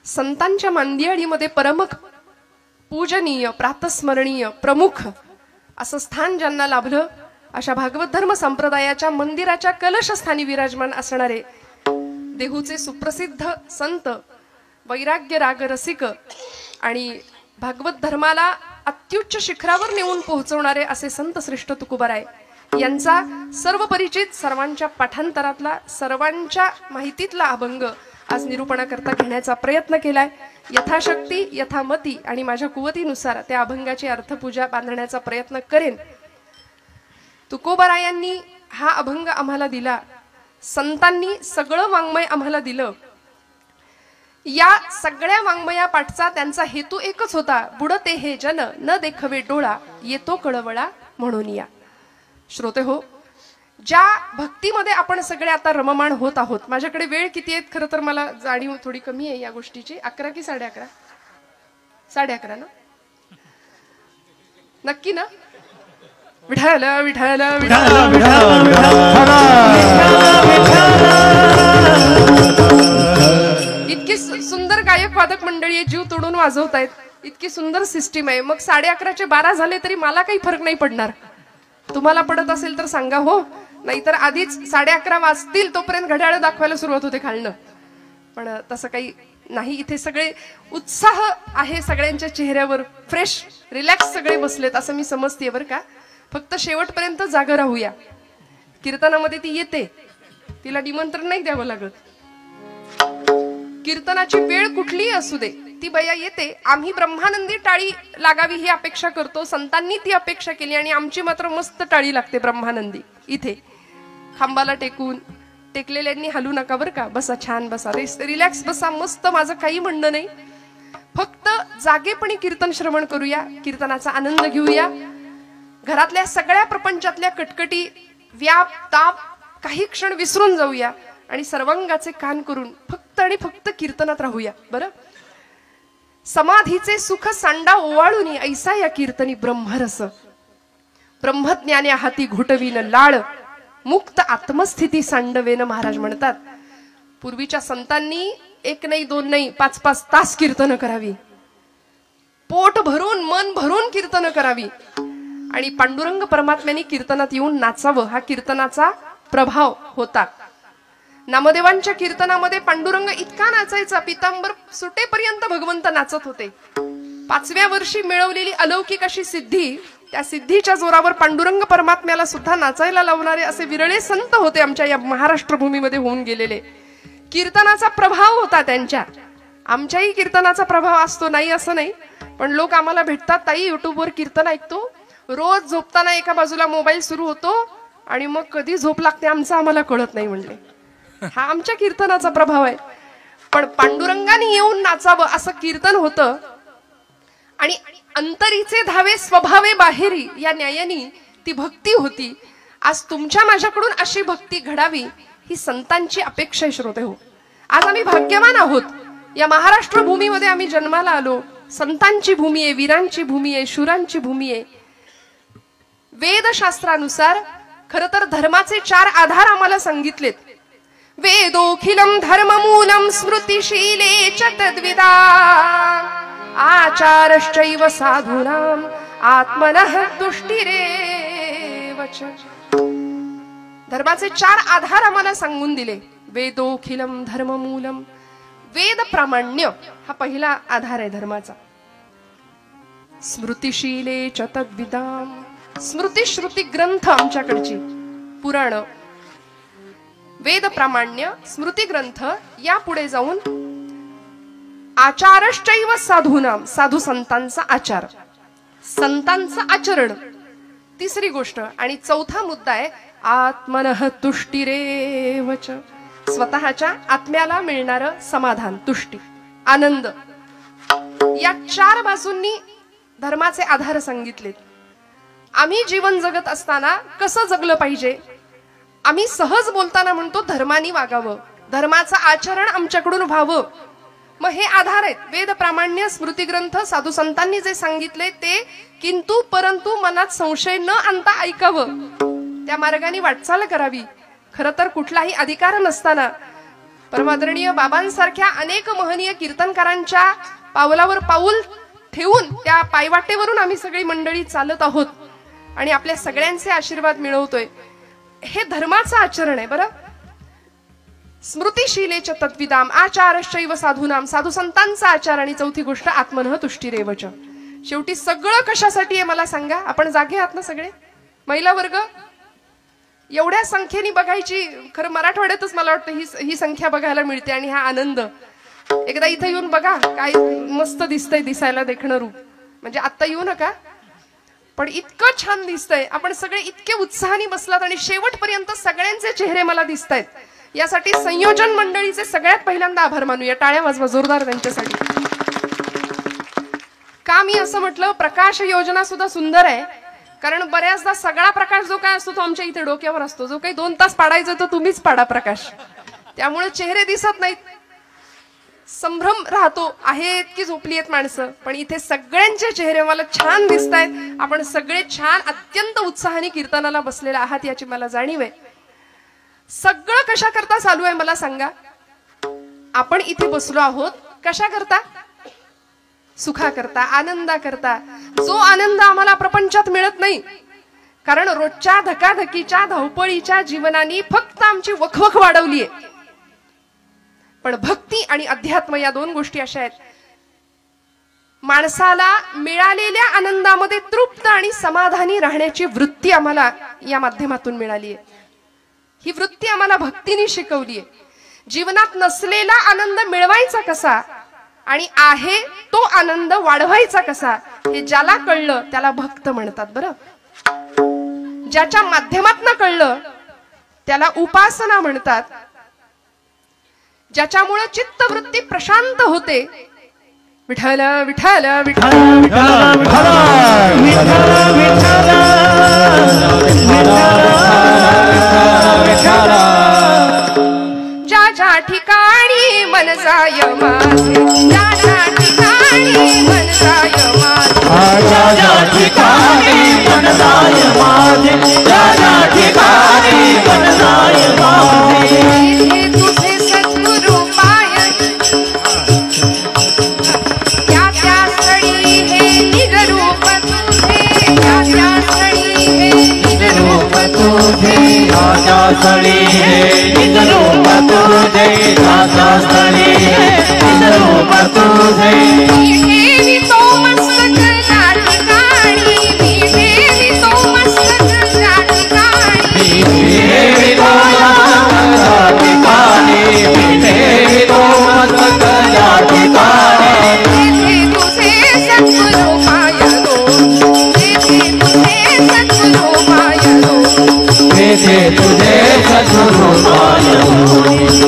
संतांच्या मांदियाळीमध्ये परमख पूजनीय, प्रातस्मरणीय, प्रमुख असं स्थान ज्यांना लाभलं, अशा भागवत धर्म संप्रदायाच्या मंदिराच्या कलशस्थानी विराजमान असणारे देहूचे सुप्रसिद्ध संत, वैराग्य राग रसिक आणि भागवत धर्माला अत्युच्च शिखरावर नेऊन पोहोचवणारे असे संत श्रेष्ठ तुकोबाराय यांचा सर्व परिचित, सर्वांच्या पाठांतरातला, सर्वांच्या माहितीतला अभंग आज निरूपणाकरता घेण्याचा प्रयत्न केलाय. यथाशक्ती, यथामती आणि माझ्या कुवतीनुसार त्या अभंगाची अर्थपूजा बांधण्याचा प्रयत्न करेन. तुकोबारायांनी हा अभंग आम्हाला दिला, संतांनी सगळं वाङ्मय आम्हाला दिलं. या सगळ्या वाङ्मया पाठचा त्यांचा हेतू एकच होता, बुडते हे जन न देखवे डोळा, येतो कळवळा म्हणून या. श्रोते हो, ज्या भक्तीमध्ये आपण सगळे आता रममाण होत आहोत, माझ्याकडे वेळ किती आहेत खरं तर मला जाणीव थोडी कमी आहे या गोष्टीची. 11 की 11:30? 11:30 ना? नक्की ना? विठाल विठाल विठाल इतकी सुंदर गायक वादक मंडळी आहे, जीव तोडून वाजवतायत, इतकी सुंदर सिस्टीम आहे. मग 11:30चे 12 झाले तरी मला काही फरक नाही पडणार. तुम्हाला पडत असेल तर सांगा हो, नाहीतर आधीच 11:30 वाजतील तोपर्यंत घड्याळ दाखवायला सुरुवात होते खालनं. पण तसं काही नाही, इथे सगळे उत्साह आहे सगळ्यांच्या चेहऱ्यावर, फ्रेश रिलॅक्स सगळे बसलेत असं मी समजते बरं का. फक्त शेवटपर्यंत जागा राहूया. कीर्तनामध्ये ती येते, तिला निमंत्रण नाही द्यावं लागत. कीर्तनाची वेळ कुठलीही असू दे, ती बया येते. आम्ही ब्रह्मानंदी टाळी लागावी ही अपेक्षा करतो, संतांनी ती अपेक्षा केली आणि आमची मात्र मस्त टाळी लागते ब्रह्मानंदी. इथे खांबाला टेकलेल्यांनी हलू नका बरं का, बसा, छान बसा, रिलॅक्स बसा, मस्त. माझं काही म्हणणं नाही, फक्त जागेपणी कीर्तन श्रवण करूया, कीर्तनाचा आनंद घेऊया. घरातल्या सगळ्या प्रपंचातल्या कटकटी, व्याप, ताप काही क्षण विसरून जाऊया आणि सर्वांगाचे कान करून फक्त आणि फक्त कीर्तनात राहूया. बरं, समाधीचे सुख सांडा ओवाळून ऐसा या कीर्तनी ब्रह्मरस, ब्रह्मज्ञाने हाती घुटवीन लाळ, मुक्त आत्मस्थिती सांडवेन महाराज म्हणतात. पूर्वीच्या संतांनी 1 नाही 2 नाही 5-5 तास कीर्तन करावी, पोट भरून मन भरून कीर्तन करावी आणि पांडुरंग परमात्म्याने कीर्तनात येऊन नाचावं, हा कीर्तनाचा प्रभाव होता. नामदेवांच्या कीर्तनामध्ये पांडुरंग इतका नाचायचा, पितांबर सुटेपर्यंत भगवंत नाचत होते. 5व्या वर्षी मिळवलेली अलौकिक अशी सिद्धी, त्या सिद्धीच्या जोरावर पांडुरंग परमात्म्याला सुद्धा नाचायला लावणारे असे विरळे संत होते आमच्या या महाराष्ट्र भूमीमध्ये होऊन गेलेले. कीर्तनाचा प्रभाव होता त्यांच्या. आमच्याही कीर्तनाचा प्रभाव असतो, नाही असं नाही, पण लोक आम्हाला भेटतात, ताई युट्यूबवर कीर्तन ऐकतो, रोज झोपताना एका बाजूला मोबाईल सुरू होतो आणि मग कधी झोप लागते आमचं आम्हाला कळत नाही म्हणले. हा आमच्या कीर्तनाचा प्रभाव आहे. पण पांडुरंगाने येऊन नाचावं असं कीर्तन होतं आणि अंतरीचे धावे स्वभावे बाहेरी या न्यायानी ती भक्ती होती. आज तुमच्या माझ्याकडून अशी भक्ती घडावी ही संतांची अपेक्षा आहे. श्रोते हो, आज आम्ही भाग्यवान आहोत, या महाराष्ट्र भूमीमध्ये आम्ही जन्माला आलो. संतांची भूमी आहे, वीरांची भूमी आहे, शूरांची भूमी आहे. वेदशास्त्रानुसार खर तर धर्माचे 4 आधार आम्हाला सांगितलेत. वेदोखिलम धर्ममूलम स्मृतिशीले च तद्विदा आचारश्चैव साधूनाम आत्मनः तुष्टिरेव च. धर्माचे 4 आधार आम्हाला सांगून दिले. वेदोखिलम धर्ममूलम, वेद प्रामाण्य हा पहिला आधार आहे धर्माचा. स्मृतिशीले च तद्विदाम, स्मृती श्रुती ग्रंथ आमच्याकडची पुराण, वेद प्रामाण्य, स्मृती ग्रंथ, या पुढे जाऊन आचारश्चैव साधूनाम, साधू संतांचा आचार, संतांचं आचरण, तिसरी गोष्ट. आणि चौथा मुद्दा आहे आत्मनः तुष्टिरेव च, स्वतःच्या आत्म्याला मिळणारं समाधान, तुष्टी, आनंद. या 4 बाजूंनी धर्माचे आधार सांगितलेत. आम्ही जीवन जगत असताना कसं जगलं पाहिजे, आम्ही सहज बोलताना म्हणतो धर्मानी वागावं, धर्माचं आचरण आमच्याकडून व्हावं. मग हे आधार आहेत, वेद प्रामाण्य, स्मृती ग्रंथ, साधू संतांनी जे सांगितले ते किंतु परंतु मनात संशय न आणता ऐकावं, त्या मार्गाने वाटचाल करावी. खरं तर कुठलाही अधिकार नसताना परमादरणीय बाबांसारख्या अनेक महनीय कीर्तनकारांच्या पावलावर पाऊल ठेवून त्या पायवाटेवरून आम्ही सगळी मंडळी चालत आहोत आणि आपल्या सगळ्यांचे आशीर्वाद मिळवतोय. हे धर्माचं आचरण आहे बरं. स्मृतिशीलेच तत्विदाम आचारश्चैव साधूनाम, साधू संतांचा आचार. आणि चौथी गोष्ट आत्मनः तुष्टिरेवच. शेवटी सगळं कशासाठी आहे मला सांगा. आपण जागे आहात ना सगळे महिला वर्ग. एवढ्या संख्येने बघायची खरं मराठवाड्यातच मला वाटतं ही संख्या बघायला मिळते आणि हा आनंद. एकदा इथे येऊन बघा काय मस्त दिसतंय. दिसायला देखणं रूप म्हणजे आत्ता येऊ नका पण इतकं छान दिसतंय. आपण सगळे इतके उत्साहाने बसलात आणि शेवटपर्यंत सगळ्यांचे चेहरे मला दिसतायत. यासाठी संयोजन मंडळीचे सगळ्यात पहिल्यांदा आभार मानूया. टाळ्या वाजवा जोरदार त्यांच्यासाठी. का मी असं म्हटलं प्रकाश योजना सुद्धा सुंदर आहे कारण बऱ्याचदा सगळा प्रकाश जो काय असतो तो आमच्या इथे डोक्यावर असतो. जो काही 2 तास पाडायचा तो तुम्हीच पाडा प्रकाश. त्यामुळे चेहरे दिसत नाहीत. संभ्रम राहतो आहेत की झोपली आहेत माणसं. पण इथे सगळ्यांचे चेहरे मला छान दिसतायत. आपण सगळे छान अत्यंत उत्साहाने कीर्तनाला बसलेले आहात याची मला जाणीव आहे. सगळं कशा करता चालू आहे मला सांगा. आपण इथे बसलो आहोत कशा करता. सुखा करता आनंदा करता. जो आनंद आम्हाला प्रपंचात मिळत नाही कारण रोजच्या धकाधकीच्या धावपळीच्या जीवनाने फक्त आमची वखवख वाढवली आहे. पण भक्ती आणि अध्यात्म या 2 गोष्टी अशा आहेत माणसाला मिळालेल्या आनंदामध्ये तृप्त आणि समाधानी राहण्याची वृत्ती आम्हाला या माध्यमातून मिळाली आहे. ही वृत्ती आम्हाला भक्तीने शिकवली आहे. जीवनात नसलेला आनंद मिळवायचा कसा आणि आहे तो आनंद वाढवायचा कसा हे ज्याला कळलं त्याला भक्त म्हणतात बरं. ज्याच्या माध्यमातून कळलं त्याला उपासना म्हणतात. ज्याच्यामुळे चित्तवृत्ती प्रशांत होते. विठ्ठल विठ्ठल विठ्ठल ज्या ज्या ठिकाणी मन जाय माझे. ज्या ज्या ठिकाणी मन जाय माझे. ज्या ज्या ठिकाणी मन जाय माझे. ज्या ज्या ठिकाणी मन जाय माझे. तुझे सद्गुरु पाय त्या त्या स्थळी हे निज रूप तुझे. त्या त्या स्थळी हे निज रूप तुझे. राजा स्थळी हे निज रूप तुझे. राजा स्थळी हे निज रूप तुझे. देवी तो मस्तक त्या ठिकाणी. देवी तो मस्तक त्या ठिकाणी. देवी तो मस्तक ठिकाणी. देवी तो मस्तक या ठिकाणी. तेथे तुझे सद्गुरु पायलो. तेथे तुझे सद्गुरु पायलो. तेथे तुझे सद्गुरु पायलो.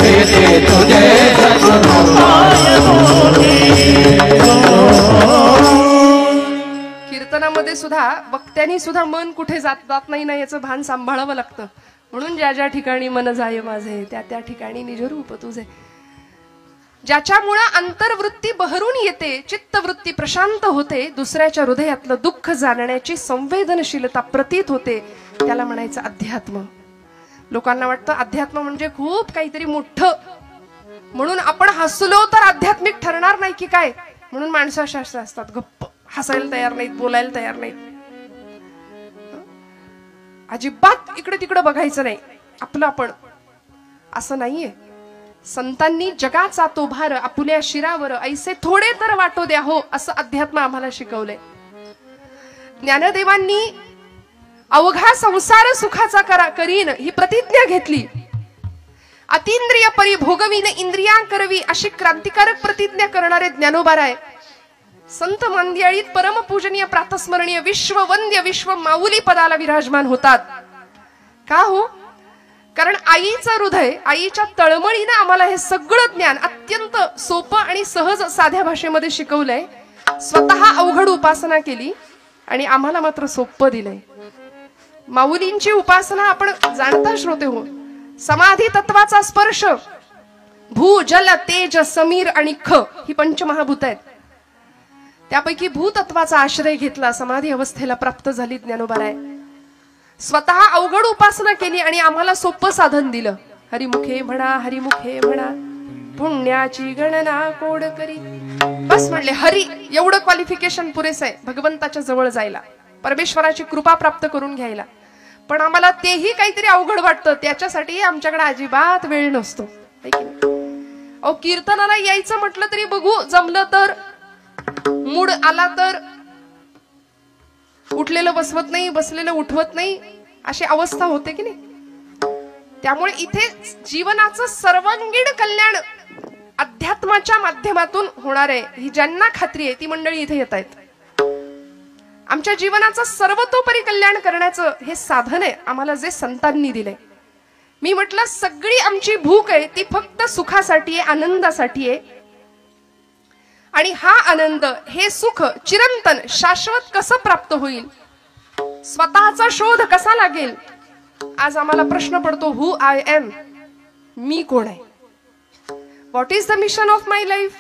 तेथे तुझे सद्गुरु पायलो. कीर्तनामध्ये सुद्धा वक्त्यांनी सुद्धा मन कुठे जात नाही ना याचं भान सांभाळावं लागतं. म्हणून ज्या ज्या ठिकाणी मन जाय माझे त्या त्या ठिकाणी निज रूप तुझे. ज्याच्यामुळे अंतर्वृत्ती बहरून येते. चित्तवृत्ती प्रशांत होते. दुसऱ्याच्या हृदयातलं दुःख जाणण्याची संवेदनशीलता प्रतीत होते. त्याला म्हणायचं अध्यात्म. लोकांना वाटतं अध्यात्म म्हणजे खूप काहीतरी मोठं म्हणून आपण हसलो तर आध्यात्मिक ठरणार नाही की काय म्हणून माणसं अशा असतात गप्प हसायला तयार नाहीत बोलायला तयार नाहीत. अजिबात इकडे तिकडे बघायचं नाही आपलं आपण. असं नाहीये. संतांनी जगाचा तो भार आपुल्या शिरावर ऐसे थोडे तर वाटो द्या हो असं अध्यात्म आम्हाला शिकवलंय. ज्ञानदेवांनी अवघा संसार सुखाचा करीन ही प्रतिज्ञा घेतली. अतींद्रिय परी भोगवीन इंद्रिया करवी अशी क्रांतिकारक प्रतिज्ञा करणारे ज्ञानोबाराय संत मंदिळीत परमपूजनीय प्रातस्मरणीय विश्ववंद्य विश्व माऊली पदाला विराजमान होतात. का हो? कारण आईचं हृदय आईच्या तळमळीने आम्हाला हे सगळं ज्ञान अत्यंत सोपं आणि सहज साध्या भाषेमध्ये शिकवलंय. स्वतः अवघड उपासना केली आणि आम्हाला मात्र सोपं दिलंय. माऊलींची उपासना आपण जाणता श्रोते हो. समाधी तत्वाचा स्पर्श भू जल तेज समीर आणि ख ही पंचमहाभूत आहेत. त्यापैकी भूतत्वाचा आश्रय घेतला समाधी अवस्थेला प्राप्त झाली ज्ञानोबाराय. स्वतः अवघड उपासना केली आणि आम्हाला सोपं साधन दिलं. हरिमुखे म्हणा हरिमुखे म्हणा. पुण्याची गणना कोड करी. बस म्हणले हरी, एवढं क्वालिफिकेशन पुरेसं आहे भगवंताच्या जवळ जायला, परमेश्वराची कृपा प्राप्त करून घ्यायला. पण आम्हाला तेही काहीतरी अवघड वाटतं, त्याच्यासाठी आमच्याकडे अजिबात वेळ नसतो. अहो कीर्तनाला यायचं म्हटलं तरी बघू जमलं तर, मूड आला तर उठलेलं बसवत नाही, बसलेलं उठवत नाही, अशी अवस्था होते की नाही. त्यामुळे इथे जीवनाचं सर्वांगीण कल्याण अध्यात्माच्या माध्यमातून होणार आहे ही ज्यांना खात्री आहे ती मंडळी इथे येत आहेत. आमच्या जीवनाचं सर्वतोपरी कल्याण करण्याचं हे साधन आहे आम्हाला जे संतांनी दिले. मी म्हटलं सगळी आमची भूक आहे ती फक्त सुखासाठी आहे, आनंदासाठी आहे. आणि हा आनंद, हे सुख चिरंतन शाश्वत कसं प्राप्त होईल, स्वतःचा शोध कसा लागेल. आज आम्हाला प्रश्न पडतो, हु आय एम, मी कोण आहे, what is the mission of my life.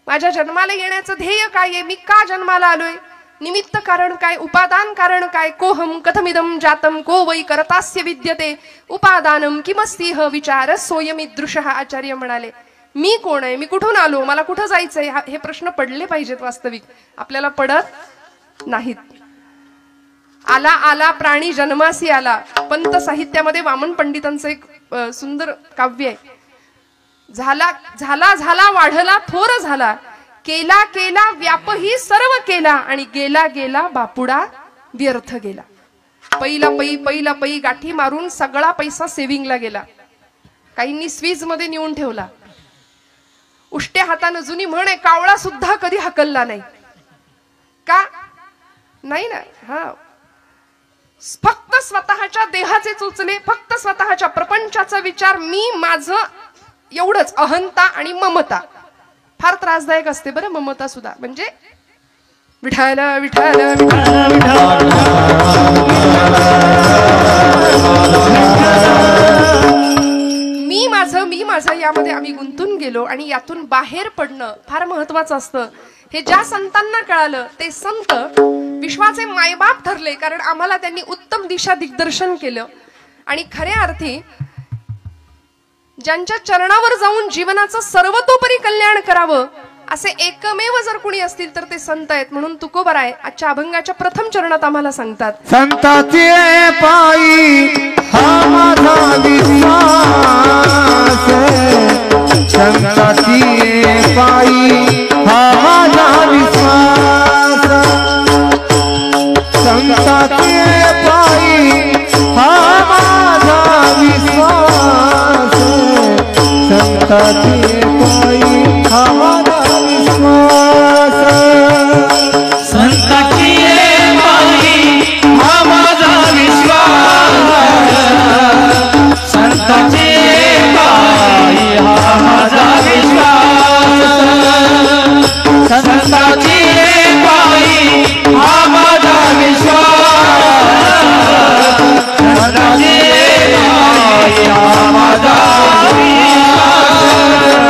माझ्या जन्माला येण्याचं ध्येय काय आहे, मी का जन्माला आलोय, निमित्त कारण काय, उपादान कारण काय, कोहम कथमिदम जातम को वै करतास्य विद्यते उपादानम किमस्तिह विचार सोयमीदृशः. आचार्य म्हणाले मी कोण आहे, मी कुठून आलो, मला कुठं जायचंय, हे प्रश्न पडले पाहिजेत. वास्तविक आपल्याला पडत नाहीत. आला आला प्राणी जन्मासी आला, पंत साहित्यामध्ये वामन पंडितांचं एक सुंदर काव्य आहे. झाला झाला झाला वाढला थोर झाला, केला केला व्यापही सर्व केला, आणि गेला गेला बापुडा व्यर्थ गेला. पहिला पै गाठी मारून सगळा पैसा सेव्हिंगला गेला, काहींनी स्वीज मध्ये नेऊन ठेवला. उष्ट्या हातानं जुनी म्हण आहे, कावळा सुद्धा कधी हकलला नाही. का नाही ना, हा फक्त स्वतःच्या देहाचे चोचले, फक्त स्वतःच्या प्रपंचाचा विचार, मी माझं एवढंच. अहंता आणि ममता फार त्रासदायक असते बरं, ममता सुद्धा. म्हणजे विठाल विठाल मी माझं यामध्ये आम्ही गुंतून गेलो, आणि यातून बाहेर पडणं फार महत्वाचं असतं. हे ज्या संतांना कळालं ते संत विश्वाचे मायबाप ठरले, कारण आम्हाला त्यांनी उत्तम दिशा दिग्दर्शन केलं. आणि खऱ्या अर्थी ज्यांच्या चरणावर जाऊन जीवनाचं सर्वतोपरी कल्याण करावं असे एकमेव जर कुणी असतील तर ते संत आहेत. म्हणून तुकोबराय आजच्या अभंगाच्या प्रथम चरणात आम्हाला सांगतात, संताचे पायी हा माझा विश्वास, संताची पायी हा माझा विश्वास, संताचे पायी हा माझा विश्वास, संताचे पायी हा माझा विश्वास, संताची पायी हा माझा विश्वास, संताची पायी हा माझा विश्वास, संताची पायी हा माझा विश्वास, संताची पायी हा माझा विश्वास.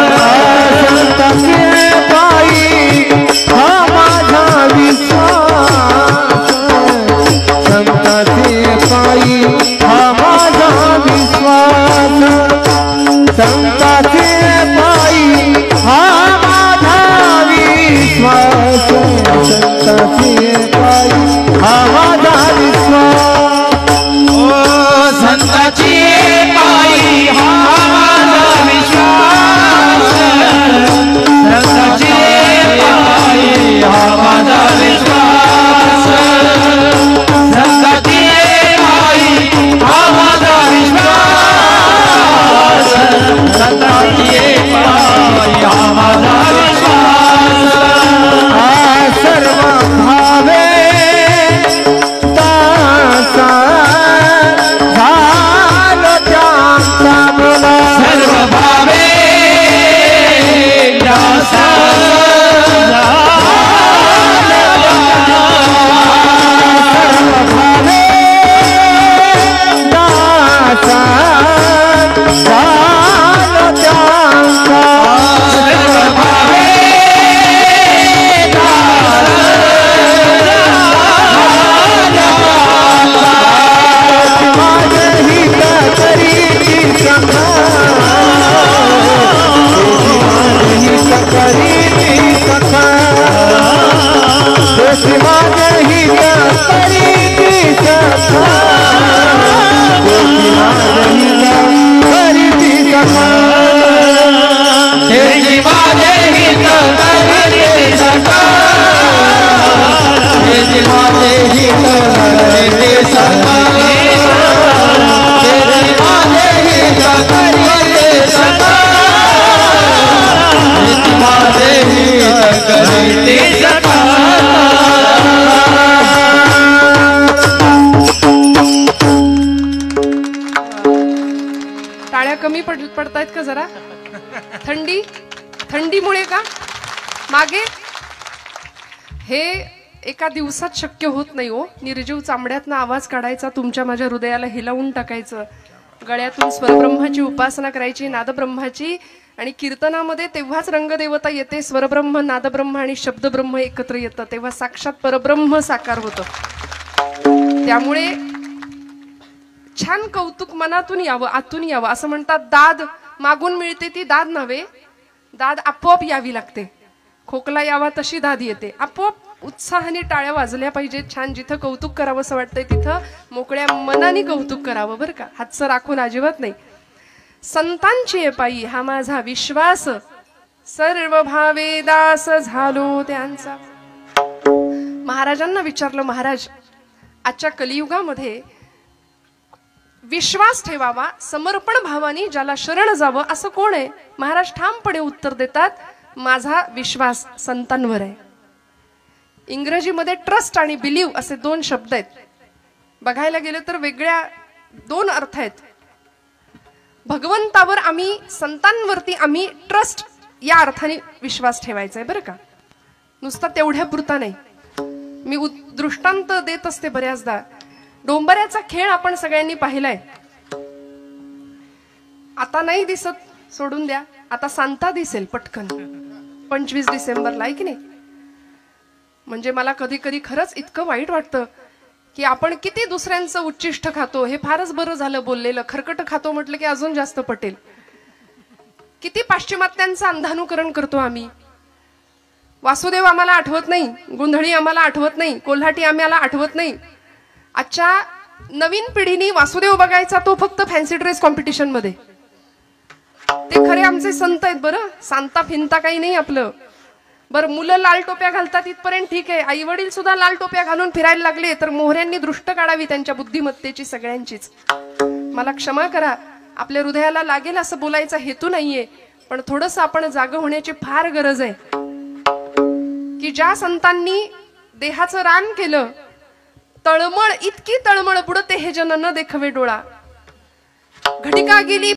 तुळसी माझे हित करीती सखा तुळसी माझे हित करीती सखा तुळसी माझे हित करीती सखा तुळसी माझे हित करीती सखा तुळसी माझे हित करीती सखा तुळसी माझे हित करीती सखा टाळ्या कमी पडतायत का जरा? थंडीमुळे का मागे? हे एका दिवसात शक्य होत नाही हो. निर्जीव चांबड्यातनं आवाज काढायचा, तुमच्या माझ्या हृदयाला हिलावून टाकायचं, गळ्यातून स्वरब्रह्माची उपासना करायची, नादब्रह्माची. आणि कीर्तनामध्ये तेव्हाच रंगदेवता येते. स्वरब्रह्म, नादब्रह्म आणि शब्दब्रह्म एकत्र येतं, तेव्हा साक्षात परब्रह्म साकार होतं. त्यामुळे छान कौतुक मनातून यावं, आतून यावं. असं म्हणतात दाद मागून मिळते ती दाद नव्हे, दाद आपोआप यावी लागते. खोकला यावा तशी दाद येते आपोआप. उत्साहाने टाळ्या वाजल्या पाहिजेत. छान जिथं कौतुक करावं असं वाटतंय तिथं मोकळ्या मनाने कौतुक करावं बरं का, हातचं राखून अजिबात नाही. संतांची पायी हा माझा विश्वास, सर्व भावे दास झालो त्यांचा. महाराजांना विचारलं, महाराज आजच्या कलियुगामध्ये विश्वास ठेवावा, समर्पण भावानी ज्याला शरण जावं असं कोण आहे? महाराज ठामपणे उत्तर देतात, माझा विश्वास संतांवर आहे. इंग्रजीमध्ये ट्रस्ट आणि बिलीव असे दोन शब्द आहेत. बघायला गेलं तर वेगळ्या दोन अर्थ आहेत. भगवंतावर आम्ही, संतांवरती आम्ही ट्रस्ट या अर्थाने विश्वास ठेवायचा आहे बरं का, नुसता तेवढ्या पुरता नाही. मी दृष्टांत देत असते बऱ्याचदा. डोंबऱ्याचा खेळ आपण सगळ्यांनी पाहिलाय. आता नाही दिसत, सोडून द्या. आता सांता दिसेल पटकन 25 डिसेंबरला, आहे की नाही? म्हणजे मला कधी कधी खरंच इतकं वाईट वाटतं की आपण किती दुसऱ्यांचं उच्चिष्ट खातो. हे फारच बरं झालं बोललेलं. खरकट खातो म्हटलं की अजून जास्त पटेल. किती पाश्चिमात्यांचं अंधानुकरण करतो आम्ही. वासुदेव आम्हाला आठवत नाही, गोंधळी आम्हाला आठवत नाही, कोल्हाटी आम्हाला आठवत नाही. आजच्या नवीन पिढीने वासुदेव बघायचा तो फक्त फॅन्सी ड्रेस कॉम्पिटिशन मध्ये. ते खरे आमचे संत आहेत बरं, सांता फिंता काही नाही आपलं. बरं, मुलं लाल टोप्या घालतात इथपर्यंत ठीक आहे, आई वडील सुद्धा लाल टोप्या घालून फिरायला लागले तर मोहऱ्यांनी दृष्ट काढावी त्यांच्या बुद्धिमत्तेची सगळ्यांचीच. मला क्षमा करा, आपल्या हृदयाला लागेल असं बोलायचा हेतू नाहीये, पण थोडंसं आपण जागं होण्याची फार गरज आहे. की ज्या संतांनी देहाचं रान केलं, तळमळ इतकी तळमळ बुडते हे जन न देखवे डोळा. घटिका गेली